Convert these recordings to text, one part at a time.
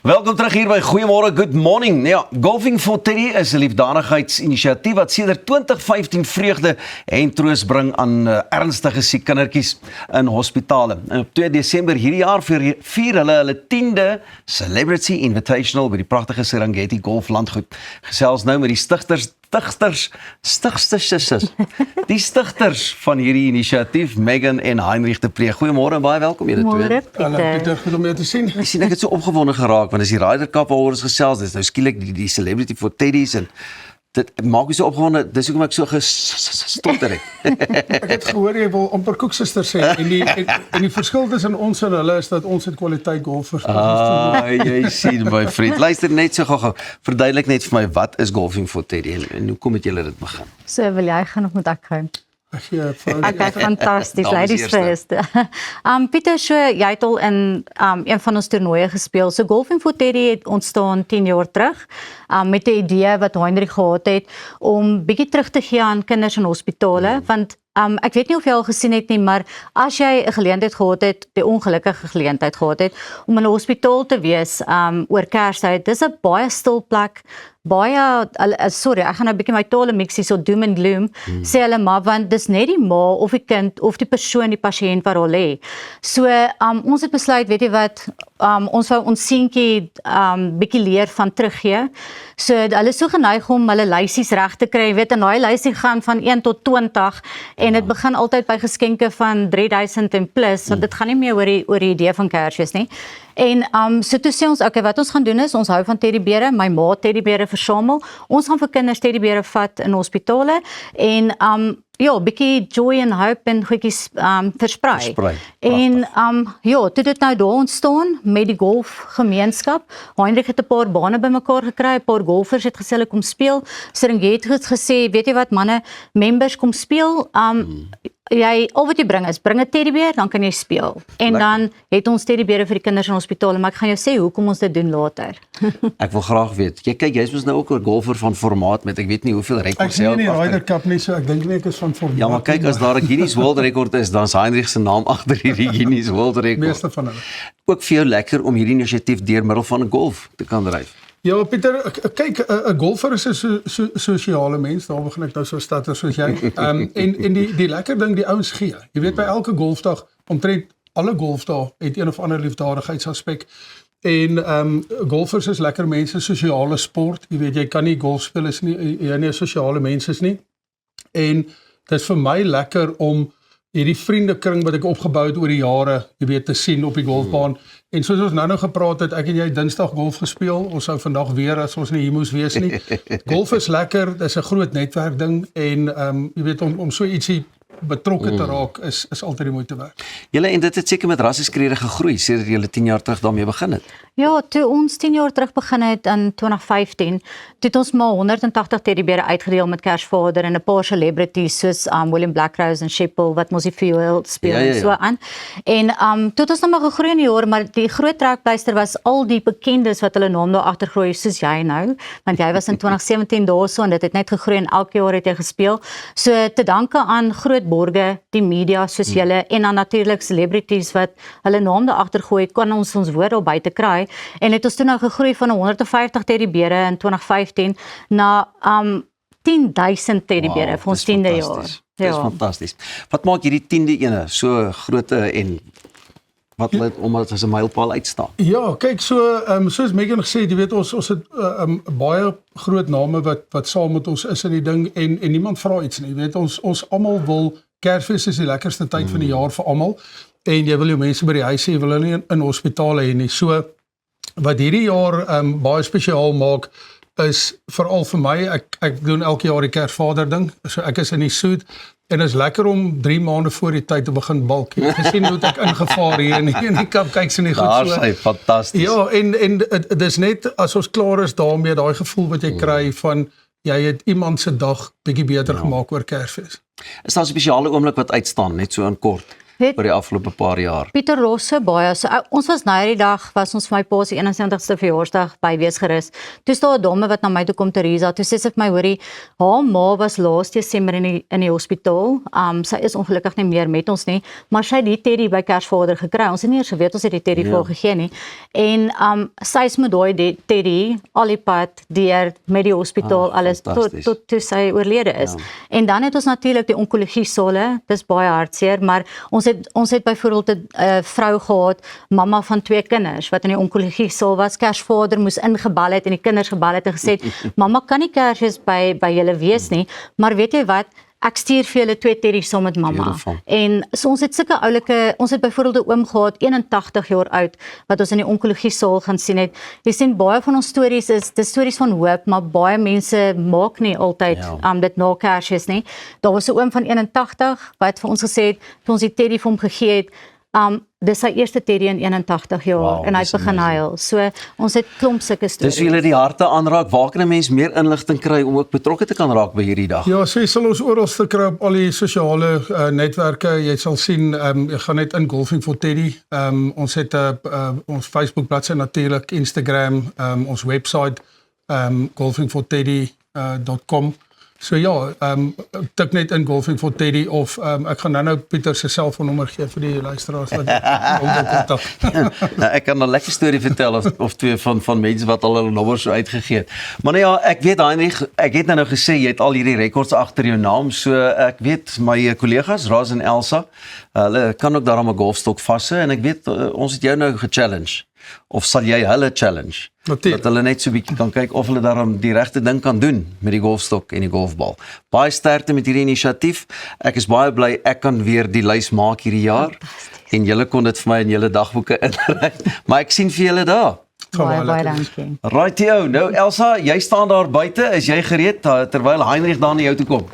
Welkom terug hier by Goeiemôre, good morning. Ja, Golfing for Teddy is 'n liefdadigheidsinisiatief wat sedert 2015 vreugde en troos bring aan ernstige siek kindertjies in hospitale. En op 2 Desember hierdie jaar vier hulle 10de Celebrity Invitational by die pragtige Serengeti Golflandgoed. Gesels nou met die stigters van hierdie inisiatief, Megan en Heinrich de Pre. Goeiemôre en baie welkom julle twee. Môre Pieter, goed om jou te sien. Ek sien ek het so opgewonde geraak want as die Ryder Cup waaroor ons gesels, dis nou skielik die Celebrity for Teddy's en dit maak my so opgewonde. Dis hoekom ek so gestotter het. Ek het gehoor jy wil amper koeksuster sê en die verskil tussen ons en hulle is dat ons het kwaliteit golfers. Jy sien my vriend. Luister net so gou-gou. Verduidelik net vir my wat is Golfing for Teddy en hoe kom het julle dit begin? So wil jy gaan of moet ek gaan? Okay, fantasties, ladies first. Pieter, so, jy het al in een van ons toernooie gespeel. So Golfing for Teddy het ontstaan 10 jaar terug met 'n idee wat Heinrich gehad het om bietjie terug te gee aan kinders in hospitale, want ek weet nie of jy al gesien het nie, maar as jy 'n geleentheid gehad het, die ongelukkige geleentheid gehad het om in 'n hospitaal te wees oor Kerstyd, dis 'n baie stil plek. Sorry, ek gaan nou 'n bietjie my tale mix hier, so doom and gloom, sê hulle maar, want dis net die ma of die kind of die persoon, die pasiënt wat daar lê. So, ons het besluit, weet jy wat, ons wou ons seentjie bietjie leer van teruggee. So, hulle is so geneig om hulle lysies reg te kry, weet, en daai lysie gaan van 1 tot 20, en dit begin altyd by geskenke van 3000 en plus, want dit gaan nie meer oor die idee van Kersfees nie. En so toe sê ons, okay, wat ons gaan doen is, ons hou van teddybere, my ma het teddybere versamel, ons gaan vir kinders teddybere vat in hospitale, en ja, bietjie joy en hoop en goedjies versprei. En toe dit nou daar ontstaan met die golfgemeenskap. Heinrich het 'n paar bane bymekaar gekry, 'n paar golfers het gesê hulle kom speel. Serengeti het gesê, weet jy wat manne, members kom speel. Al wat jy bring 'n teddybeer, dan kan jy speel. En dan het ons teddybere vir die kinders in hospitale, maar ek gaan jou sê hoekom ons dit doen later. Ek wil graag weet. Jy's mos nou ook 'n golfer van formaat met ek weet nie hoeveel rekords jy het. Ek sien nie die Ryder Cup nie, so ek dink nie ek is van formaat. Ja, maar kyk, as daar 'n Guinness World Rekord is, dan is Heinrich se naam agter hierdie Guinness World Rekord. Meeste van hulle. Ook vir jou lekker om hierdie inisiatief deur middel van 'n golf te kan dryf. Ja, Pieter, kyk, 'n golfer is 'n sosiale mens, daar begin ek nou so statter soos jy. En die lekker ding, die ouens gee. Jy weet, by elke golfdag, omtrent alle golfdae het een of ander liefdadigheidsaspek. En golfers is lekker mense, sosiale sport. Jy weet, jy kan nie golf speel as jy nie 'n sosiale mens is nie. En dit is vir my lekker om hierdie vriendekring wat ek opgebou het oor die jare, jy weet, te sien op die golfbaan. En soos ons nou gepraat het, ek en jy Dinsdag golf gespeel, ons sou vandag weer as ons nie hier moes wees nie. Golf is lekker, dis 'n groot netwerk ding en jy weet om so ietsie betrokke te raak is altyd die moeite werd. Julle en dit het seker met rasseskrede gegroei sedert julle 10 jaar terug daarmee begin het. Ja, toe ons 10 jaar terug begin het in 2015, toe het ons maar 180 teddybere uitgedeel met Kersvader en 'n paar celebrities soos William Blackrose en Sheppel wat mos die fuel speel en so aan. En toe het ons nog maar gegroei in die jare, maar die groot trekpleister was al die bekendes wat hulle naam daar agter groei, soos jy nou, want jy was in 2017 daarso en dit het net gegroei en elke jaar het jy gespeel. So te danke aan groot borge, die media soos julle en dan natuurlik celebrities wat hulle naam daar agter gooi, kan ons woord daar buite kry. En het ons toe nou gegroei van 150 teddybere in 2015 na 10.000 teddybere vir ons 10de jaar. Dit is fantasties. Wat maak hierdie 10de ene so groot en wat let omdat as 'n mylpaal uitstaan? Ja, kyk, soos Megan gesê het, jy weet ons het baie groot name wat saam met ons is in die ding en niemand vra iets nie. Jy weet ons almal wil Kersfees is die lekkerste tyd van die jaar vir almal en jy wil jou mense by die huis hê, jy wil hulle nie in hospitale hê nie. So wat hierdie jaar baie spesiaal maak is veral vir my, ek doen elke jaar die Kersvader ding. So ek is in die suit en is lekker om 3 maande voor die tyd te begin balk. Jy gesien hoe ek ingevaar hier in die kap, kyk sy nie goed so. Daar is fantasties. Ja, en dis net as ons klaar is daarmee, daai gevoel wat jy kry van jy het iemand se dag bietjie beter gemaak oor Kersfees. Is daar 'n spesiale oomblik wat uitstaan net so in kort? Weet- oor die afgelope paar jaar. Pieter los so baie. So, ons was nou die dag, was ons vir my pa se 71ste verjaarsdag by Weesgerus. Toe staan 'n dame wat na my toe kom, Teresa. Toe sê sy vir my, hoorie, haar ma was laas Desember in die hospitaal. Sy is ongelukkig nie meer met ons nie, maar sy het die teddy by Kersvader gekry. Ons het nie eers geweet ons het die teddy vir haar gegee nie. En sy is met daai teddy al die pad deur met die hospitaal alles tot toe sy oorlede is. En dan het ons natuurlik die onkologie sale. Dis baie hartseer, maar ons het byvoorbeeld 'n vrou gehad, mamma van 2 kinders wat in die onkologie saal was. Kersvader moes ingebel het en die kinders gebel het en gesê, mamma kan nie Kersfees by julle wees nie, maar weet jy wat? Ek stuur vir julle 2 teddies saam met mamma. Beautiful. En so ons het sulke oulike, ons het byvoorbeeld 'n oom gehad, 81 jaar oud, wat ons in die onkologie saal gaan sien het. Jy sien baie van ons stories is dis stories van hoop, maar baie mense maak nie altyd dit na Kersfees nie. Daar was 'n oom van 81 wat vir ons gesê het, toe ons die teddy vir hom gegee het, dis sy eerste teddy in 81 jaar Wow, en hy het dis begin amazing. huil. So ons het klomp sulke stories. Dis vir julle die harte aanraak. Waar kan 'n mens meer inligting kry om ook betrokke te kan raak by hierdie dag? Ja, so jy sal ons oral verkry op al die sosiale netwerke. Jy sal sien, jy gaan net in Golfing for Teddy. Ons het ons Facebook bladsy natuurlik, Instagram, ons website golfingforteddy.com. So ja, tik net in Golfing for Teddy of ek gaan nou Pieter se selfoonnommer gee vir die luisteraars wat hom wil kontak. Nou, ek kan 'n lekker storie vertel of twee van mense wat al hulle nommers so uitgegee het. Maar nou ja, ek weet Heinrich, ek het nou gesê jy het al hierdie rekords agter jou naam, so ek weet my kollegas Raz en Elsa, hulle kan ook daarom 'n golfstok vashou en ek weet ons het jou nou ge-challenge. Of sal jy hulle challenge? Natuurlijk. Dat hulle net so 'n bietjie kan kyk of hulle daarom die regte ding kan doen met die golfstok en die golfbal. Baie sterkte met hierdie inisiatief. Ek is baie bly ek kan weer die lys maak hierdie jaar. En julle kon dit vir my in julle dagboeke inry. Maar ek sien vir julle daar. Baie dankie. Rightio. Nou Elsa, jy staan daar buite. Is jy gereed terwyl Heinrich daar na jou toe kom?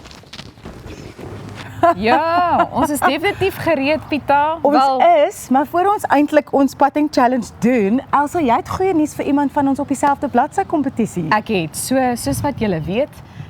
Ja, ons is definitief gereed, Pieter. Ons is, maar voor ons eintlik ons putting challenge doen, Elsa, jy het goeie nuus vir iemand van ons op dieselfde bladsy kompetisie. Ek het soos wat julle weet,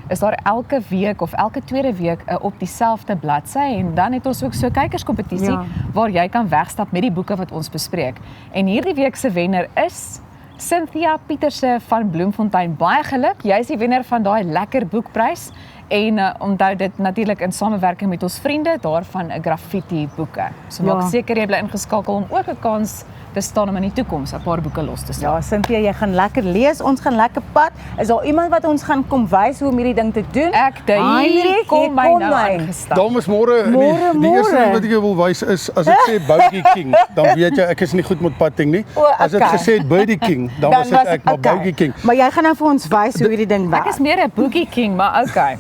is daar elke week of elke tweede week op dieselfde bladsy en dan het ons ook so 'n kykerskompetisie waar jy kan wegstap met die boeke wat ons bespreek. En hierdie week se wenner is Cynthia Pieterse van Bloemfontein. Baie geluk, jy is die wenner van daai lekker boekprys. En onthou dit natuurlik in samewerking met ons vriende daar van 'n graffiti boeke. So maak seker jy bly ingeskakel om ook 'n kans te staan om in die toekoms 'n paar boeke los te stel. Ja, Cynthia, jy gaan lekker lees, ons gaan lekker pad. Is daar iemand wat ons gaan kom wys hoe om hierdie ding te doen? Ek Heinrich, kom my hier nou aangestap. Dames, môre. Môre, Die eerste môre. ding wat ek jou wil wys is as ek sê Bogey King, dan weet jy ek is nie goed met putting nie. O, As ek okay. gesê het Birdie King, dan was dit ek maar Bogey King. Maar jy gaan nou vir ons wys hoe hierdie ding werk. Ek is meer 'n boogie king, maar okay.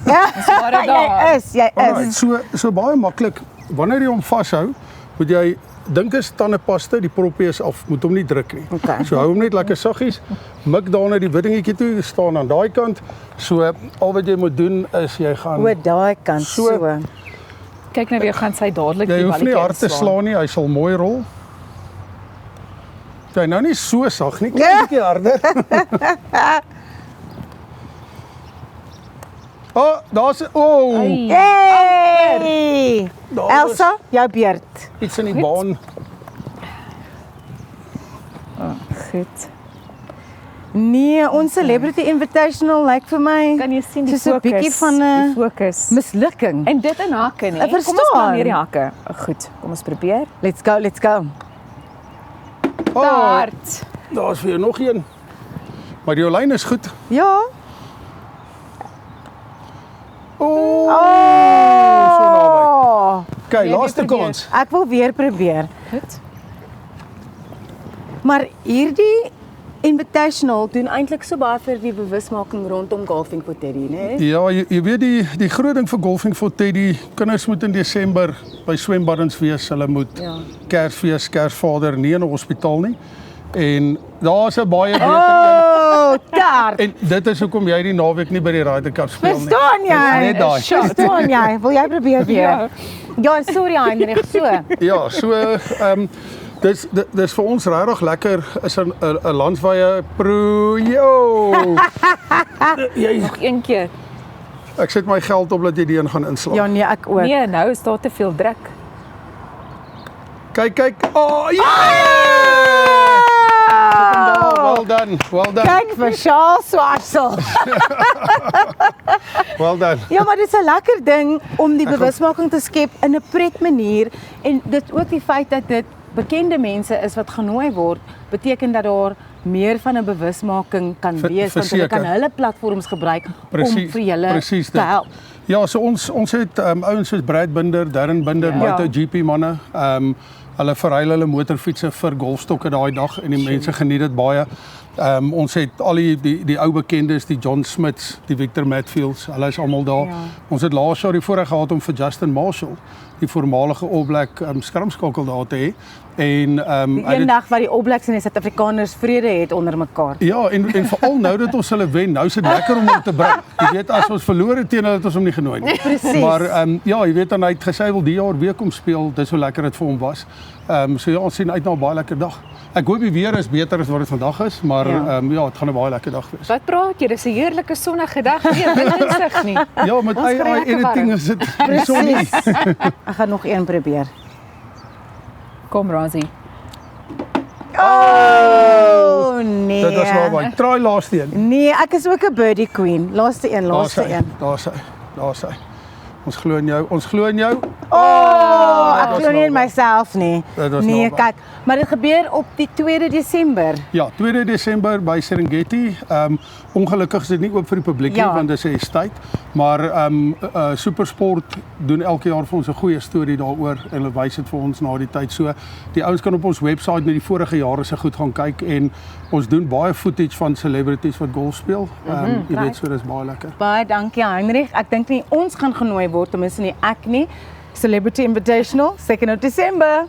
Jy Alright, is. so baie maklik. Wanneer jy hom vashou, moet jy dink is tandepasta, die proppie is af, moet hom nie druk nie. Okay. So hou hom net lekker saggies, mik daar na die widdingetjie toe, staan aan daai kant. So al wat jy moet doen is jy gaan O, daai kant So. so. Kyk nou weer gaan sy dadelik jy die hoef nie balletjie hard te inslaan. slaan nie, hy sal mooi rol. Jy nou nie so sag nie, kyk 'n bietjie harder. Oh, daar's Ai. Hey! Daar Elsa, jou beurt. iets in die baan. Goed. Nee, ons Celebrity Invitational lyk vir my Kan jy sien die soos 'n fokus? bietjie van die 'n fokus. mislukking. En dit in hakke, nee. Ek Kom ons verstaan. gaan hier die hakke. Goed, kom ons probeer. Let's go, let's go. Oh, Start. daar's vir jou nog een. Maar jou lyn is goed. Ja. Oh, Oh. so naby. Kyk, Weer laaste probeer. kans. Ek wil weer probeer. Goed. Maar hierdie Invitational doen eintlik so baie vir die bewusmaking rondom Golfing for Teddy, né? Ja, jy weet die groot ding vir Golfing for Teddy, kinders moet in Desember by swembaddens wees. Hulle moet Ja. Kersfees, Kersvader nie in 'n hospitaal nie. En daar's 'n baie beter een. Oh, daar. En dit is hoekom jy die naweek nie by die Ryder Cup speel nie. Verstaan jy? Net daai. Verstaan jy? Wil jy probeer weer? Ja. Ja, sorry Heinrich, so. Ja, so dis vir ons regtig lekker is 'n landwyse pro. Yo. Jy Een keer. ek sit my geld op dat jy die een gaan inslaan. Ja nee, ek ook. Nee, nou is daar te veel druk. Kyk. Oh, ja! Well done. Kyk vir Charles Swarsel. Well done. Ja, maar dit is 'n lekker ding om die bewusmaking te skep in 'n pret manier en dit ook die feit dat dit bekende mense is wat genooi word, beteken dat daar meer van 'n bewusmaking kan wees want hulle kan hulle platforms gebruik om vir julle te help. Ja, so ons het ouens soos Brad Binder, Darren Binder, MotoGP manne, hulle verruil hulle motorfietsse vir golfstokke daai dag en die mense geniet dit baie. Ons het al die ou bekendes, die John Smiths, die Victor Matfields, hulle is almal daar. Ja. Ons het laas jaar die voorreg gehad om vir Justin Marshall, die voormalige All Black skramskakel daar te hê. En eendag wat die All Blacks en die Suid-Afrikaners vrede het onder mekaar. Ja, en veral nou dat ons hulle wen, nou is dit lekker om hom te bring. Jy weet as ons verloor het teen hulle het ons hom nie genooi nie. Presies. Maar ja, jy weet dan hy het gesê hy wil die jaar weer kom speel. Dis so lekker dit vir hom was. So ja, ons sien uit na 'n baie lekker dag. Ek hoop die weer is beter as wat dit vandag is, maar ja, dit gaan 'n baie lekker dag wees. Wat praat jy? Dis 'n heerlike sonnige dag. Nee, winsig nie. Ja, met AI editing is dit nie so nie. Ek gaan nog een probeer. Kom Rosie. Oh nee. Dit was naby. Try laaste een. Nee, ek is ook 'n birdie queen. Laaste een. Daar's hy. Ons glo in jou. Ek glo nie in myself nie. Nee, kyk, maar dit gebeur op die 2de Desember. Ja, 2de Desember by Serengeti. Ongelukkig is dit nie oop vir die publiek nie want dit is 'n estate, maar SuperSport doen elke jaar vir ons 'n goeie storie daaroor en hulle wys dit vir ons na die tyd. So die ouens kan op ons webwerf met die vorige jare se goed gaan kyk en ons doen baie footage van celebrities wat golf speel. Jy weet so dis baie lekker. Baie dankie Heinrich. Ek dink nie ons gaan genooi word, ten minste nie ek nie. Celebrity Invitational, 2nd of December.